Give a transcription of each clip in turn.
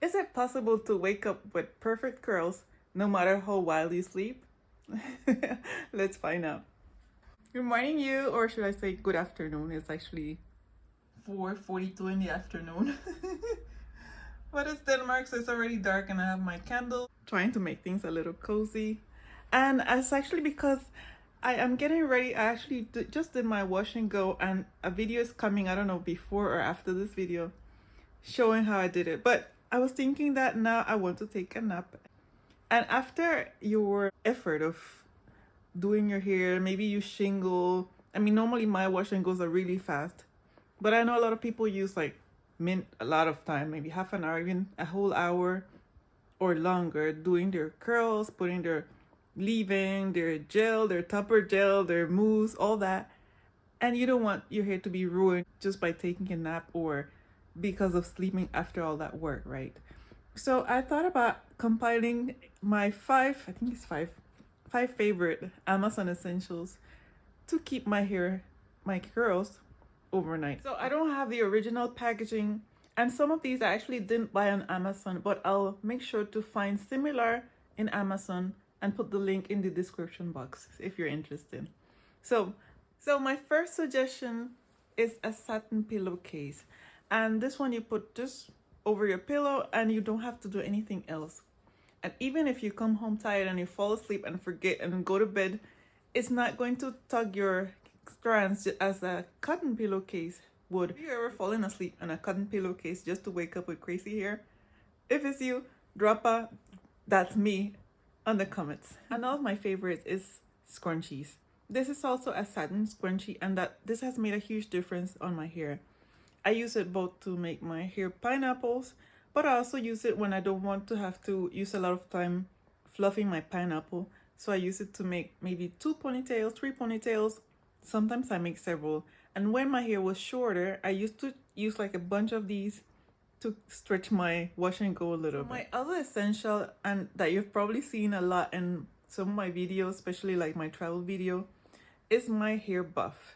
Is it possible to wake up with perfect curls no matter how wild you sleep? Let's find out. Good morning, you, or should I say good afternoon? It's actually 4:42 in the afternoon. But it's Denmark, so it's already dark, and I have my candle. Trying to make things a little cozy. And it's actually because I am getting ready. I actually just did my wash and go, and a video is coming, I don't know, before or after this video, showing how I did it. But I was thinking that now I want to take a nap. And after your effort of doing your hair, maybe you shingle. I mean, normally my wash and goes are really fast, but I know a lot of people use like a lot of time, maybe half an hour, even a whole hour or longer, doing their curls, putting their leave-in, their gel, their topper gel, their mousse, all that. And you don't want your hair to be ruined just by taking a nap or because of sleeping after all that work, right? So I thought about compiling my five favorite Amazon essentials to keep my hair, my curls overnight. So I don't have the original packaging, and some of these I actually didn't buy on Amazon, but I'll make sure to find similar in Amazon and put the link in the description box if you're interested. So my first suggestion is a satin pillowcase, and this one you put just over your pillow and you don't have to do anything else. And even if you come home tired and you fall asleep and forget and go to bed, it's not going to tug your strands as a cotton pillowcase would. Have you ever fallen asleep on a cotton pillowcase just to wake up with crazy hair? If it's you, drop a "that's me" on the comments. Another of my favorites is scrunchies. This is also a satin scrunchie, and this has made a huge difference on my hair. I use it both to make my hair pineapples, but I also use it when I don't want to have to use a lot of time fluffing my pineapple. So I use it to make maybe 2 ponytails, 3 ponytails. Sometimes I make several. And when my hair was shorter, I used to use like a bunch of these to stretch my wash and go a little bit. My other essential, and that you've probably seen a lot in some of my videos, especially like my travel video, is my hair buff.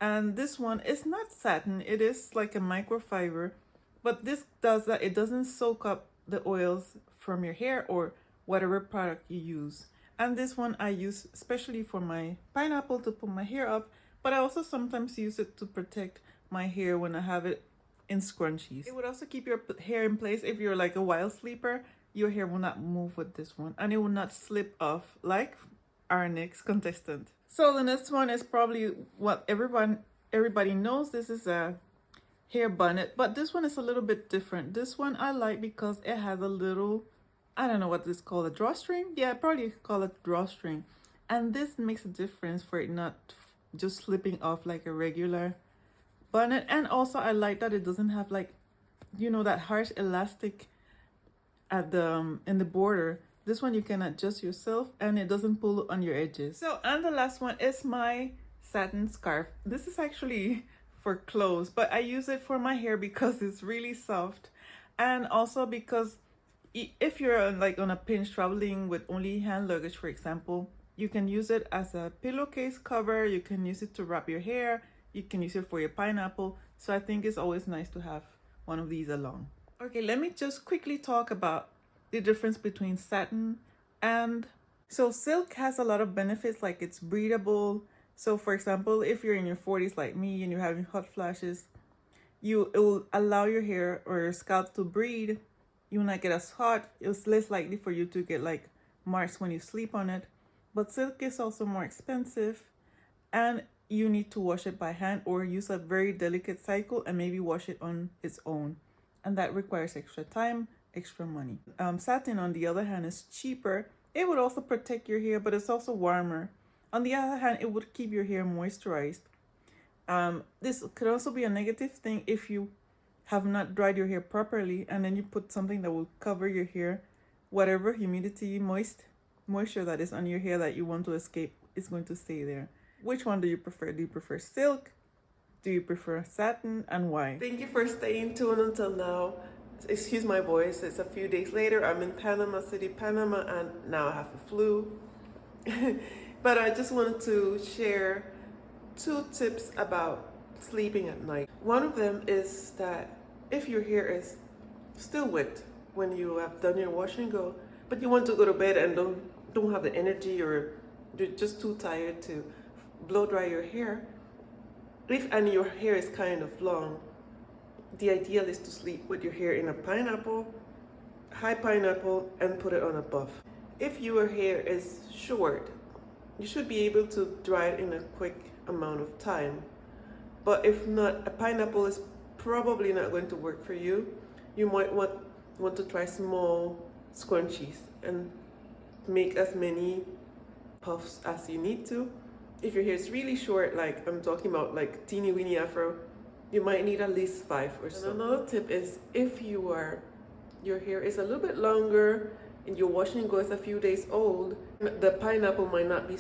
And this one is not satin, it is like a microfiber, but this does that, it doesn't soak up the oils from your hair or whatever product you use. And this one I use especially for my pineapple to put my hair up, but I also sometimes use it to protect my hair when I have it in scrunchies. It would also keep your hair in place. If you're like a wild sleeper, your hair will not move with this one, and it will not slip off like our next contestant. So the next one is probably what everybody knows. This is a hair bonnet, but this one is a little bit different. This one I like because it has a little, I don't know what this is called, a drawstring? Yeah, probably call it drawstring. And this makes a difference for it not just slipping off like a regular bonnet. And also I like that it doesn't have like, you know, that harsh elastic at the in the border. This one you can adjust yourself and it doesn't pull on your edges. So, and the last one is my satin scarf. This is actually for clothes, but I use it for my hair because it's really soft, and also because if you're like on a pinch traveling with only hand luggage, for example, you can use it as a pillowcase cover. You can use it to wrap your hair. You can use it for your pineapple. So I think it's always nice to have one of these along. Okay, let me just quickly talk about the difference between satin and silk has a lot of benefits, like it's breathable. So for example, if you're in your 40s like me and you're having hot flashes, it will allow your hair or your scalp to breathe. You will not get as hot. It's less likely for you to get like marks when you sleep on it. But silk is also more expensive, and you need to wash it by hand or use a very delicate cycle and maybe wash it on its own, and that requires extra time, extra money. Satin, on the other hand, is cheaper. It would also protect your hair, but it's also warmer. On the other hand, it would keep your hair moisturized. This could also be a negative thing if you have not dried your hair properly and then you put something that will cover your hair. Whatever humidity, moisture that is on your hair that you want to escape is going to stay there. Which one do you prefer? Do you prefer silk? Do you prefer satin, and why? Thank you for staying tuned until now. Excuse my voice, it's a few days later. I'm in Panama City, Panama, and now I have a flu. But I just wanted to share 2 tips about sleeping at night. One of them is that if your hair is still wet when you have done your wash and go, but you want to go to bed and don't have the energy, or you're just too tired to blow dry your hair. And your hair is kind of long, the ideal is to sleep with your hair in a pineapple, high pineapple, and put it on a buff. If your hair is short, you should be able to dry it in a quick amount of time. But if not, a pineapple is probably not going to work for you. You might want to try small scrunchies and make as many puffs as you need to. If your hair is really short, like I'm talking about like teeny weeny afro, you might need at least 5 or so. And another tip is, if your hair is a little bit longer and your wash and go is a few days old, the pineapple might not be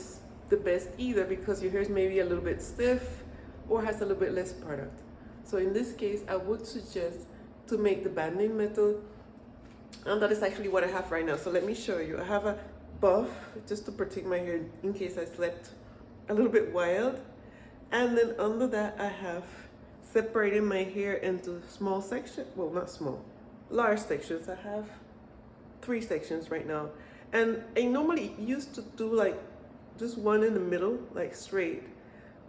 the best either, because your hair is maybe a little bit stiff or has a little bit less product. So in this case, I would suggest to make the banding method, and that is actually what I have right now. So let me show you. I have a buff just to protect my hair in case I slept a little bit wild, and then under that I have separated my hair into small sections. Well, not small, large sections. I have 3 sections right now, and I normally used to do like just one in the middle, like straight,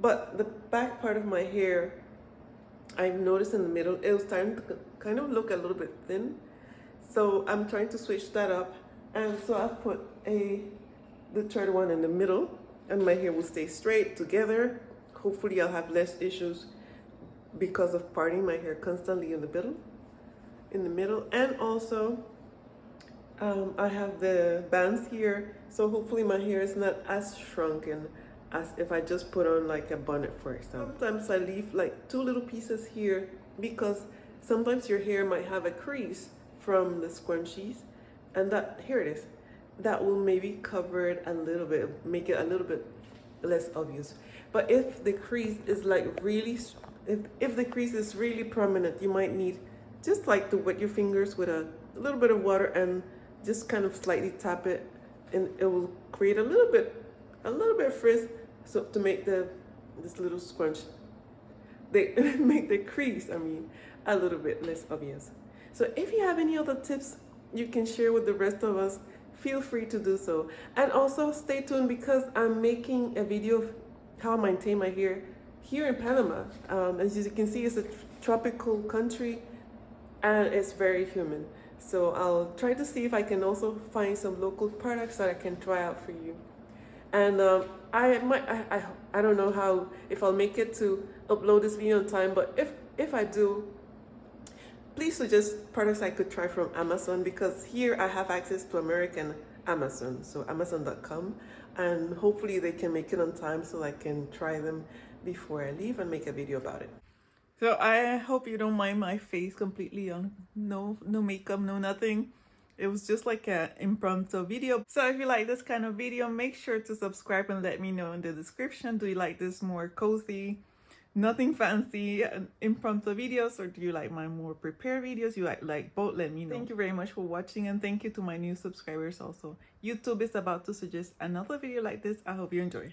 but the back part of my hair, I've noticed in the middle it was starting to kind of look a little bit thin, so I'm trying to switch that up. And so I've put the third one in the middle, and my hair will stay straight together. Hopefully I'll have less issues because of parting my hair constantly in the middle. And also I have the bands here, so hopefully my hair is not as shrunken as if I just put on like a bonnet, for example. Sometimes I leave like 2 little pieces here, because sometimes your hair might have a crease from the scrunchies, and that, here it is, that will maybe cover it a little bit, make it a little bit less obvious. But if the crease is like really, if the crease is really prominent, you might need just like to wet your fingers with a little bit of water and just kind of slightly tap it, and it will create a little bit frizz, so to make this little scrunch, they make the crease, I mean, a little bit less obvious. So if you have any other tips you can share with the rest of us, feel free to do so. And also stay tuned, because I'm making a video of how I maintain my hair here in Panama. As you can see, it's a tropical country and it's very humid. So I'll try to see if I can also find some local products that I can try out for you. And I don't know how, if I'll make it to upload this video on time, but if I do, please suggest products I could try from Amazon, because here I have access to American Amazon, so Amazon.com, and hopefully they can make it on time so I can try them before I leave and make a video about it. So I hope you don't mind my face completely on, no makeup, no nothing. It was just like an impromptu video. So if you like this kind of video, make sure to subscribe and let me know in the description. Do you like this more cozy, nothing fancy, impromptu videos, or do you like my more prepared videos? You like both? Let me know. Thank you very much for watching, and thank you to my new subscribers also. YouTube is about to suggest another video like this. I hope you enjoy.